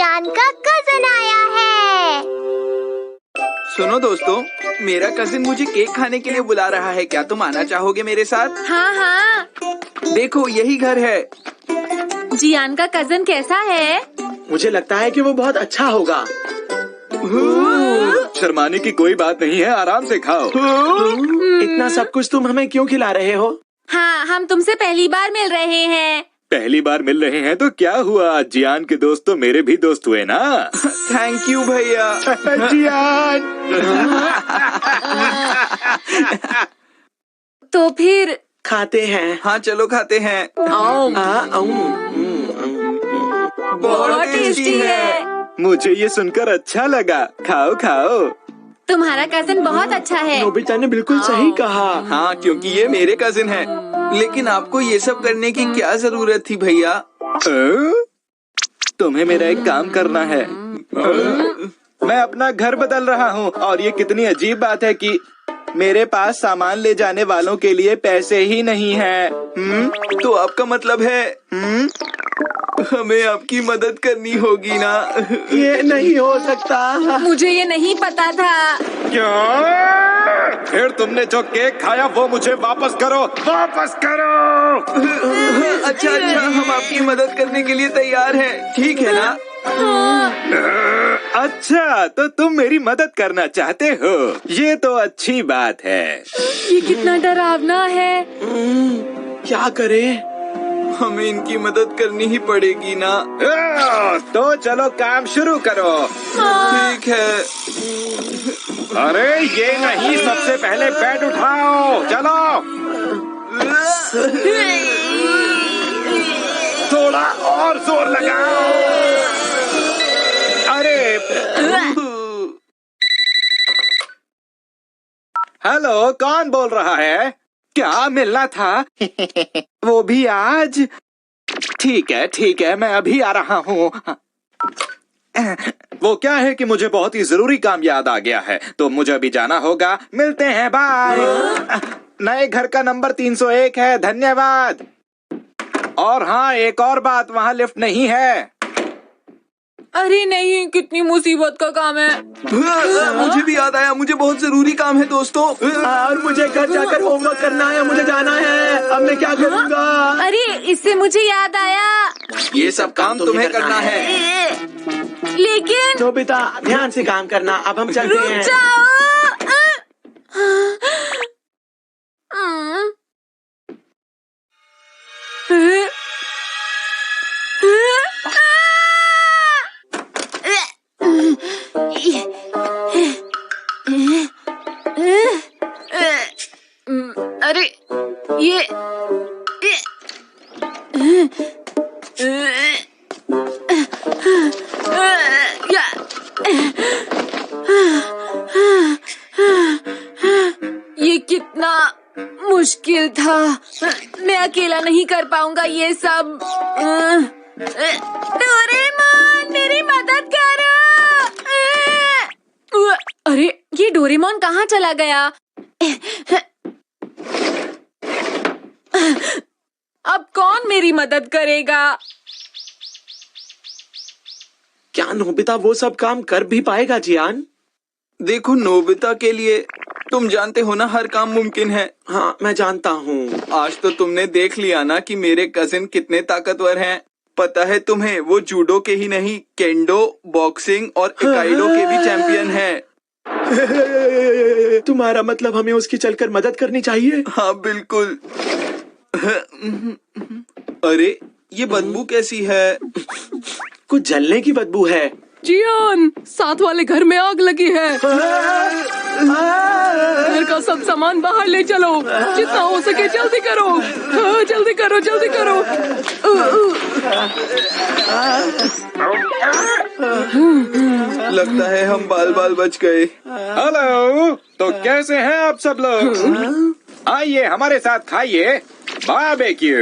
जियान का कजन आया है। सुनो दोस्तों, मेरा कजिन मुझे केक खाने के लिए बुला रहा है। क्या तुम आना चाहोगे मेरे साथ? हाँ हाँ। देखो यही घर है। जियान का कजन कैसा है? मुझे लगता है कि वो बहुत अच्छा होगा। शर्माने की कोई बात नहीं है, आराम से खाओ। इतना सब कुछ तुम हमें क्यों खिला रहे हो? हाँ, हम तुमसे पहली बार मिल रहे हैं। पहली बार मिल रहे हैं तो क्या हुआ, जियान के दोस्त तो मेरे भी दोस्त हुए ना। थैंक यू भैया। जियान। तो फिर खाते हैं। हाँ चलो खाते हैं। बहुत टेस्टी है। मुझे ये सुनकर अच्छा लगा। खाओ खाओ। तुम्हारा कजन बहुत अच्छा है। नोबिता ने बिल्कुल सही कहा। हाँ, क्योंकि ये मेरे कजिन है। लेकिन आपको ये सब करने की क्या जरूरत थी भैया? तुम्हें मेरा एक काम करना है। मैं अपना घर बदल रहा हूँ और ये कितनी अजीब बात है कि मेरे पास सामान ले जाने वालों के लिए पैसे ही नहीं है। तो आपका मतलब है हमें आपकी मदद करनी होगी ना? ये नहीं हो सकता। मुझे ये नहीं पता था। क्या? फिर तुमने जो केक खाया वो मुझे वापस करो, वापस करो। अच्छा, हम आपकी मदद करने के लिए तैयार हैं। ठीक है ना? अच्छा, तो तुम मेरी मदद करना चाहते हो, ये तो अच्छी बात है। ये कितना डरावना है। क्या करें? हमें इनकी मदद करनी ही पड़ेगी ना? तो चलो काम शुरू करो। ठीक है। अरे ये नहीं, सबसे पहले बेड उठाओ। चलो थोड़ा और जोर लगाओ। अरे हेलो, कौन बोल रहा है? क्या मिलना था? वो भी आज? ठीक है, मैं अभी आ रहा हूँ। वो क्या है कि मुझे बहुत ही जरूरी काम याद आ गया है, तो मुझे अभी जाना होगा। मिलते हैं, बाय। नए घर का नंबर 301 है, धन्यवाद। और हाँ, एक और बात, वहाँ लिफ्ट नहीं है। अरे नहीं, कितनी मुसीबत का काम है। मुझे भी याद आया, मुझे बहुत जरूरी काम है दोस्तों। और मुझे घर जाकर होमवर्क करना है, मुझे जाना है। अब मैं क्या करूँगा? अरे इससे मुझे याद आया। ये सब काम तुम्हें करना है। लेकिन नोबिता, ध्यान से काम करना। अब हम चलते रुक हैं। जाओ। अरे ये ये कितना मुश्किल था। मैं अकेला नहीं कर पाऊंगा ये सब। डोरेमोन, मेरी मदद करो। अरे ये डोरेमोन कहाँ चला गया? अब कौन मेरी मदद करेगा? क्या नोबिता वो सब काम कर भी पाएगा जियान? देखो नोबिता के लिए तुम जानते हो ना, हर काम मुमकिन है। हाँ, मैं जानता हूँ। आज तो तुमने देख लिया ना कि मेरे कजिन कितने ताकतवर हैं। पता है तुम्हें, वो जूडो के ही नहीं, केंडो, बॉक्सिंग और एकाइडो के भी चैंपियन हैं। तुम्हारा मतलब हमें उसकी चलकर मदद करनी चाहिए? हाँ बिल्कुल। अरे ये बदबू कैसी है? कुछ जलने की बदबू है। जियान, साथ वाले घर में आग लगी है। घर का सब सामान बाहर ले चलो, जितना हो सके जल्दी करो। जल्दी करो, जल्दी करो। लगता है हम बाल बाल बच गए। हेलो, तो कैसे हैं आप सब लोग? आइए हमारे साथ खाइए बारबेक्यू।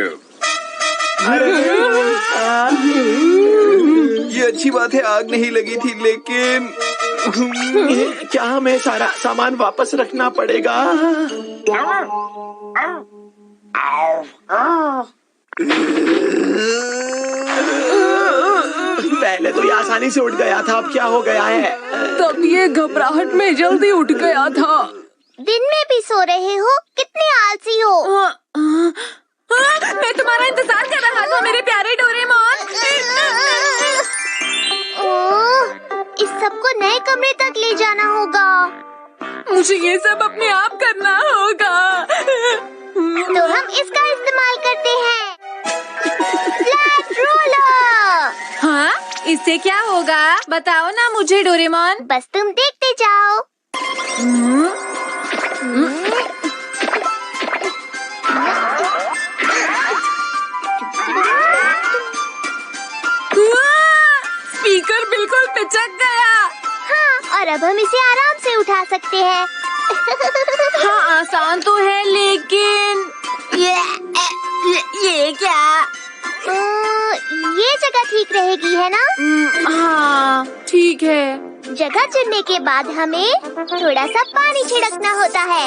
ये अच्छी बात है, आग नहीं लगी थी, लेकिन क्या हमें सारा सामान वापस रखना पड़ेगा? पहले तो ये आसानी से उठ गया था, अब क्या हो गया है? तब ये घबराहट में जल्दी उठ गया था। दिन में भी सो रहे हो? कितने आलसी हो। मैं तुम्हारा इंतजार कर रहा था मेरे प्यारे डोरेमोन। ओह, इस सबको नए कमरे तक ले जाना होगा। मुझे ये सब अपने आप करना होगा। तो हम इसका इस्तेमाल करते हैं। Flat roller. हाँ, इससे क्या होगा? बताओ ना मुझे डोरेमोन। बस तुम देखते जाओ। स्पीकर बिल्कुल पिचक गया। हाँ, और अब हम इसे आराम से उठा सकते हैं। हाँ, आसान तो है लेकिन ये क्या? ये जगह ठीक रहेगी है ना? हाँ, ठीक है। जगह चुनने के बाद हमें थोड़ा सा पानी छिड़कना होता है।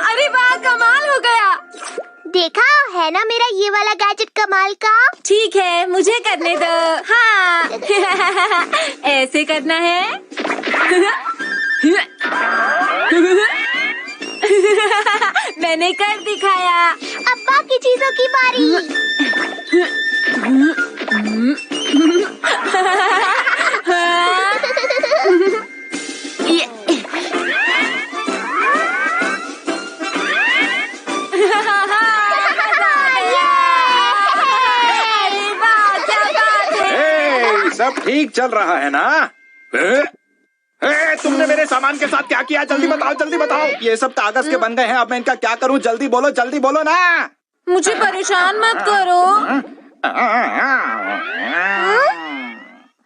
अरे वाह, कमाल हो गया। देखा है ना मेरा ये वाला गैजेट कमाल का? ठीक है, मुझे करने दो। हाँ, ऐसे करना है। मैंने कर दिखाया। अब बाकी चीजों की बारी। सब ठीक चल रहा है ना? तुमने मेरे सामान के साथ क्या किया? जल्दी बताओ, जल्दी बताओ। ये सब कागज के बन गए हैं, अब मैं इनका क्या करूं? जल्दी बोलो ना। मुझे परेशान मत करो।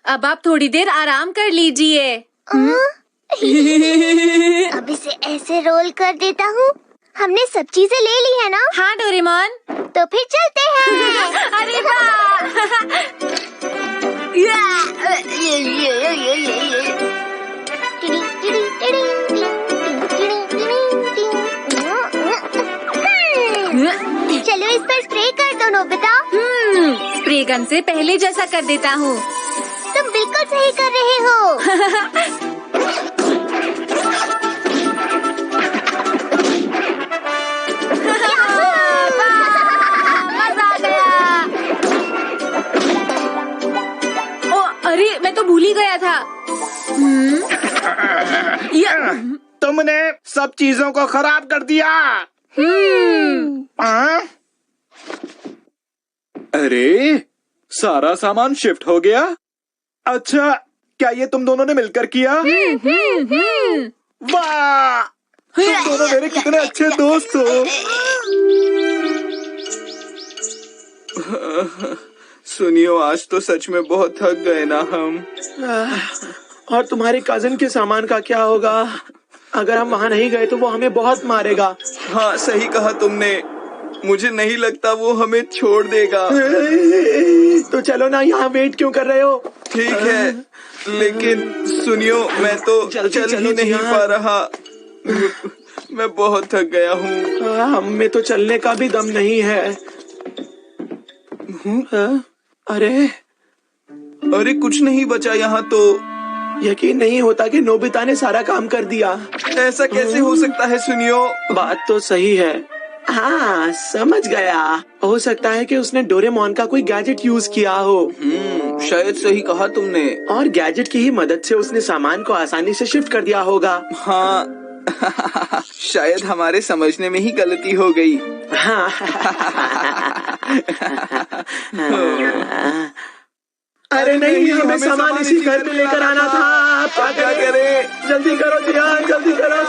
अब आप थोड़ी देर आराम कर लीजिए। अब इसे ऐसे रोल कर देता हूँ। हमने सब चीजें ले ली है ना? हाँ डोरेमोन। तो फिर चलते हैं। अरे वाह! चलो इस पर स्प्रे कर दो नोबिता। स्प्रे गन से पहले जैसा कर देता हूँ। तुम बिल्कुल सही कर रहे हो। मजा आ गया। ओ, अरे मैं तो भूल ही गया था। तुमने सब चीजों को खराब कर दिया। अरे, सारा सामान शिफ्ट हो गया। अच्छा, क्या ये तुम दोनों ने मिलकर किया? वाह, तुम दोनों मेरे कितने अच्छे दोस्त हो। सुनियो, आज तो सच में बहुत थक गए ना हम। और तुम्हारे कजिन के सामान का क्या होगा? अगर हम वहाँ नहीं गए तो वो हमें बहुत मारेगा। हाँ, सही कहा तुमने। मुझे नहीं लगता वो हमें छोड़ देगा। तो चलो ना, यहाँ वेट क्यों कर रहे हो? ठीक है, लेकिन सुनियो, मैं तो जल्दी चल चलो ही नहीं जियान। पा रहा। मैं बहुत थक गया हूँ। हम में तो चलने का भी दम नहीं है। अरे कुछ नहीं बचा यहाँ तो। यकीन नहीं होता कि नोबिता ने सारा काम कर दिया। ऐसा कैसे हो सकता है? सुनियो, बात तो सही है। हाँ, समझ गया। हो सकता है कि उसने डोरेमोन का कोई गैजेट यूज किया हो। शायद सही कहा तुमने। और गैजेट की ही मदद से उसने सामान को आसानी से शिफ्ट कर दिया होगा। हाँ, शायद हमारे समझने में ही गलती हो गई। हाँ। अरे नहीं, हमें सामान इसी घर में लेकर आना था। आप क्या करें? जल्दी करो जियान, जल्दी करो।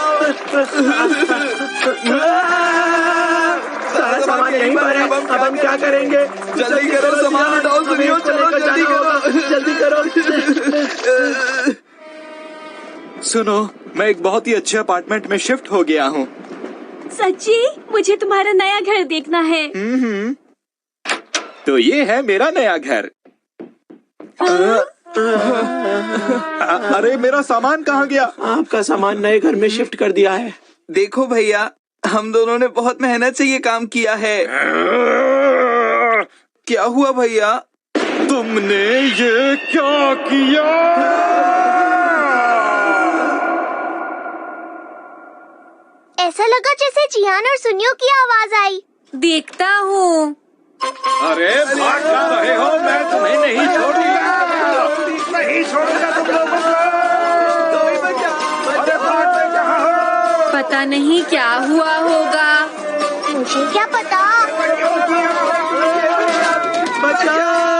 सारा सामान यहीं पर है, अब हम क्या करेंगे? जल्दी करो, सामान उठाओ। सुनियो, चलो जल्दी करो, जल्दी करो। सुनो, मैं एक बहुत ही अच्छे अपार्टमेंट में शिफ्ट हो गया हूँ। सच्ची? मुझे तुम्हारा नया घर देखना है। तो ये है मेरा नया घर। अरे, मेरा सामान कहाँ गया? आपका सामान नए घर में शिफ्ट कर दिया है। देखो भैया, हम दोनों ने बहुत मेहनत से ये काम किया है। क्या हुआ भैया? तुमने ये क्या किया? ऐसा लगा जैसे जियान और सुनियो की आवाज आई। देखता हूँ। अरे भाग जा रहे हो, मैं तुम्हें नहीं छोड़ूंगा, नहीं छोड़ूंगा तुम लोगों को। अरे भागते कहाँ हो? पता नहीं क्या हुआ होगा। मुझे क्या पता। बचाओ!